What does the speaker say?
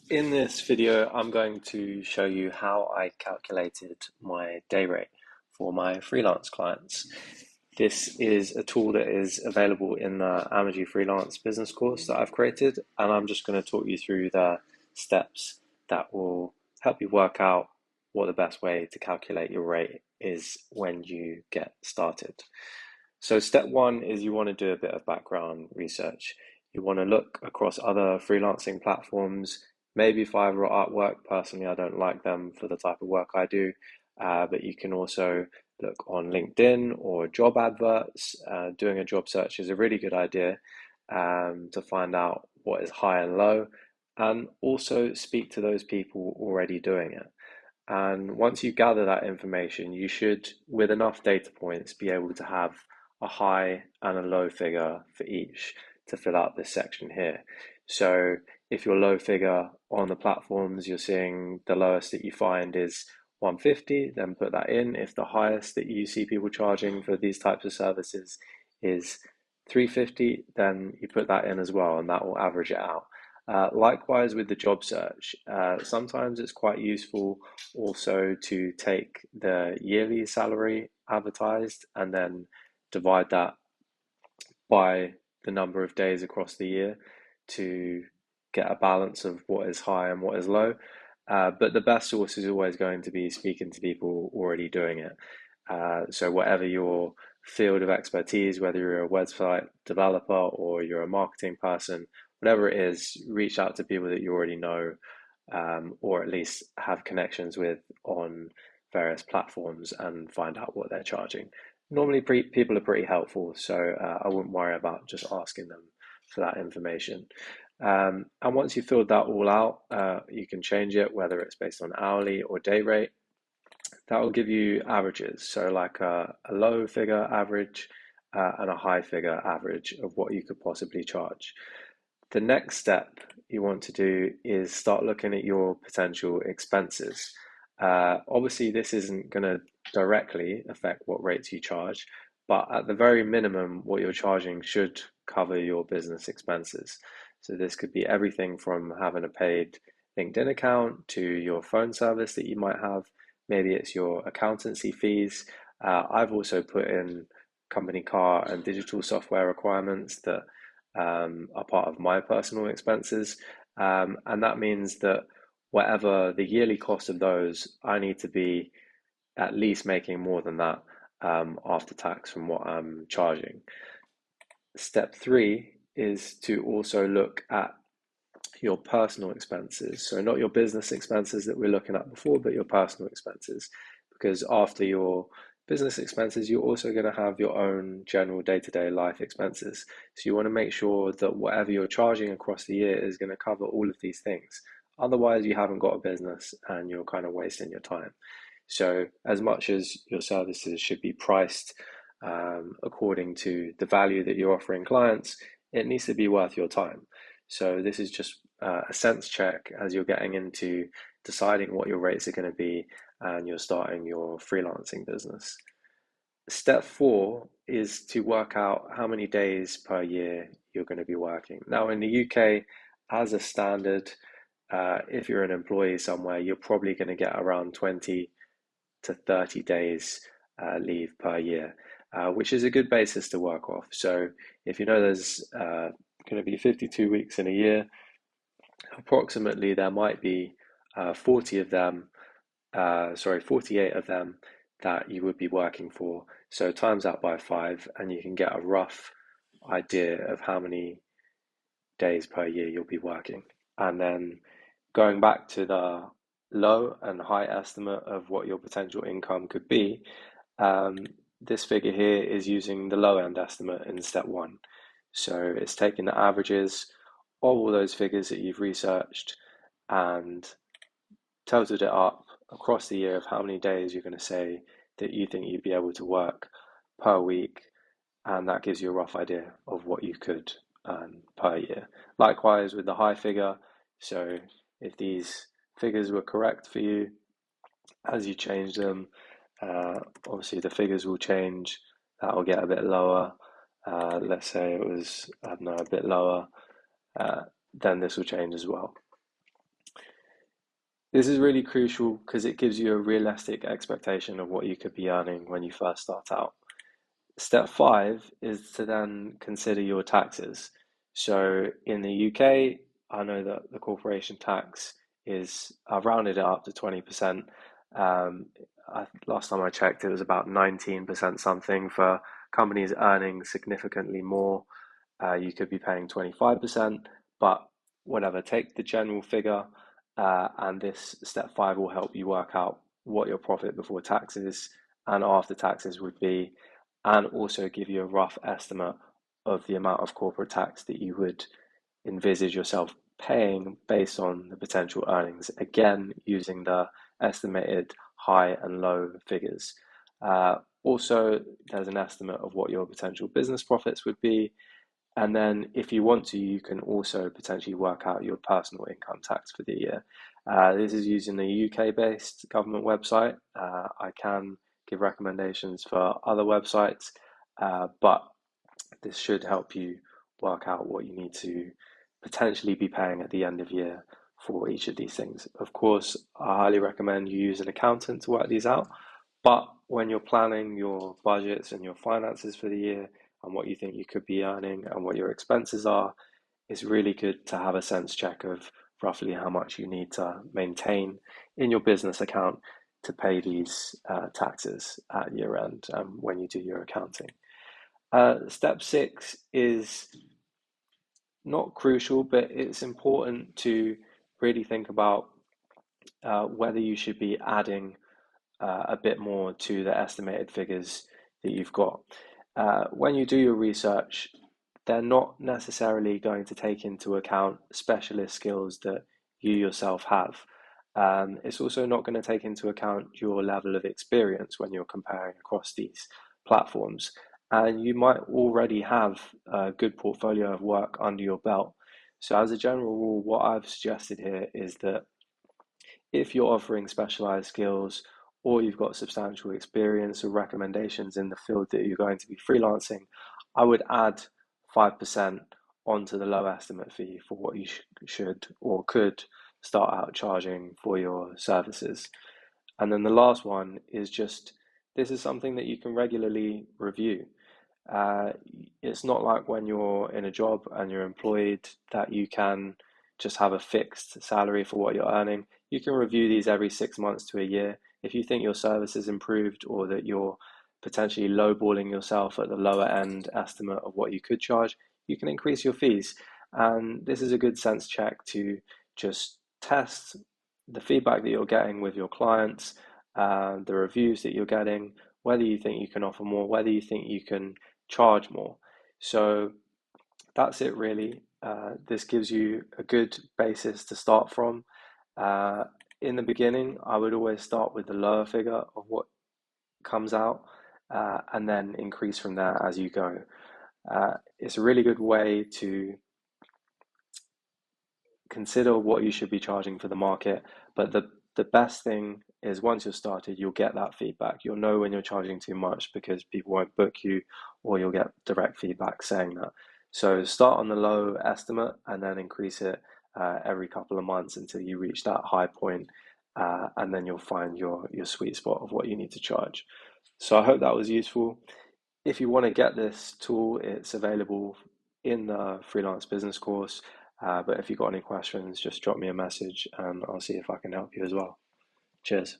In this video, I'm going to show you how I calculated my day rate for my freelance clients. This is a tool that is available in the Amagi freelance business course that I've created, and I'm just going to talk you through the steps that will help you work out what the best way to calculate your rate is when you get started. So step one is you want to do a bit of background research. You want to look across other freelancing platforms, maybe Fiverr or Artwork. Personally, I don't like them for the type of work I do, but you can also look on LinkedIn or job adverts. Doing a job search is a really good idea to find out what is high and low, and also speak to those people already doing it. And once you gather that information, you should, with enough data points, be able to have a high and a low figure for each to fill out this section here. So if your low figure on the platforms, you're seeing the lowest that you find is 150, then put that in. If the highest that you see people charging for these types of services is 350, then you put that in as well, and that will average it out. Likewise with the job search, sometimes it's quite useful also to take the yearly salary advertised and then divide that by the number of days across the year to get a balance of what is high and what is low. But the best source is always going to be speaking to people already doing it. So whatever your field of expertise, whether you're a website developer or you're a marketing person, whatever it is, reach out to people that you already know, or at least have connections with on various platforms and find out what they're charging. Normally, people are pretty helpful, so I wouldn't worry about just asking them for that information. And once you've filled that all out, you can change it, whether it's based on hourly or day rate. That will give you averages, so like a low figure average and a high figure average of what you could possibly charge. The next step you want to do is start looking at your potential expenses. Obviously, this isn't going to directly affect what rates you charge, but at the very minimum, what you're charging should cover your business expenses. So this could be everything from having a paid LinkedIn account to your phone service that you might have. Maybe it's your accountancy fees. I've also put in company car and digital software requirements that are part of my personal expenses. And that means that whatever the yearly cost of those, I need to be at least making more than that after tax from what I'm charging. Step three is to also look at your personal expenses. So, not your business expenses that we're looking at before, but your personal expenses. Because after your business expenses, you're also going to have your own general day-to-day life expenses. So, you want to make sure that whatever you're charging across the year is going to cover all of these things. Otherwise, you haven't got a business and you're kind of wasting your time. So, as much as your services should be priced according to the value that you're offering clients, it needs to be worth your time. So this is just a sense check as you're getting into deciding what your rates are going to be and you're starting your freelancing business. Step four is to work out how many days per year you're going to be working. Now, in the UK, as a standard, if you're an employee somewhere, you're probably going to get around 20 to 30 days leave per year, which is a good basis to work off. So if you know there's going to be 52 weeks in a year, approximately there might be 40 of them, 48 of them that you would be working for. So times that by five, and you can get a rough idea of how many days per year you'll be working. And then going back to the low and high estimate of what your potential income could be, um, this figure here is using the low end estimate in step one. So it's taking the averages of all those figures that you've researched and totaled it up across the year of how many days you're going to say that you think you'd be able to work per week, and that gives you a rough idea of what you could earn per year. Likewise with the high figure, so if these figures were correct for you, as you change them, obviously the figures will change. That will get a bit lower. Let's say it was, I don't know, a bit lower, then this will change as well. This is really crucial because it gives you a realistic expectation of what you could be earning when you first start out. Step five is to then consider your taxes. So in the UK, I know that the corporation tax is, I've rounded it up to 20%. Um, Last time I checked, it was about 19% something. For companies earning significantly more, you could be paying 25%, but whatever, take the general figure, and this step five will help you work out what your profit before taxes and after taxes would be, and also give you a rough estimate of the amount of corporate tax that you would envisage yourself paying based on the potential earnings. Again, using the estimated high and low figures. Also, there's an estimate of what your potential business profits would be. And then, if you want to, you can also potentially work out your personal income tax for the year. This is using the UK-based government website. I can give recommendations for other websites, but this should help you work out what you need to potentially be paying at the end of year for each of these things. Of course, I highly recommend you use an accountant to work these out, but when you're planning your budgets and your finances for the year and what you think you could be earning and what your expenses are, it's really good to have a sense check of roughly how much you need to maintain in your business account to pay these taxes at year end, when you do your accounting. Step six is not crucial, but it's important to really think about whether you should be adding a bit more to the estimated figures that you've got. When you do your research, they're not necessarily going to take into account specialist skills that you yourself have. It's also not going to take into account your level of experience when you're comparing across these platforms. And you might already have a good portfolio of work under your belt. So, as a general rule, what I've suggested here is that if you're offering specialized skills or you've got substantial experience or recommendations in the field that you're going to be freelancing, I would add 5% onto the low estimate fee for what you should or could start out charging for your services. And then the last one is just, this is something that you can regularly review. Uh, it's not like when you're in a job and you're employed that you can just have a fixed salary for what you're earning. You can review these every 6 months to a year. If you think your service has improved or that you're potentially lowballing yourself at the lower end estimate of what you could charge, you can increase your fees. And this is a good sense check to just test the feedback that you're getting with your clients, the reviews that you're getting, whether you think you can offer more, whether you think you can charge more. So that's it really. This gives you a good basis to start from. Uh, in the beginning, I would always start with the lower figure of what comes out, and then increase from there as you go. It's a really good way to consider what you should be charging for the market. But the best thing is once you're started, you'll get that feedback. You'll know when you're charging too much because people won't book you, or you'll get direct feedback saying that. So start on the low estimate and then increase it every couple of months until you reach that high point, and then you'll find your sweet spot of what you need to charge. So I hope that was useful. If you want to get this tool, it's available in the freelance business course. But if you've got any questions, just drop me a message and I'll see if I can help you as well. Cheers.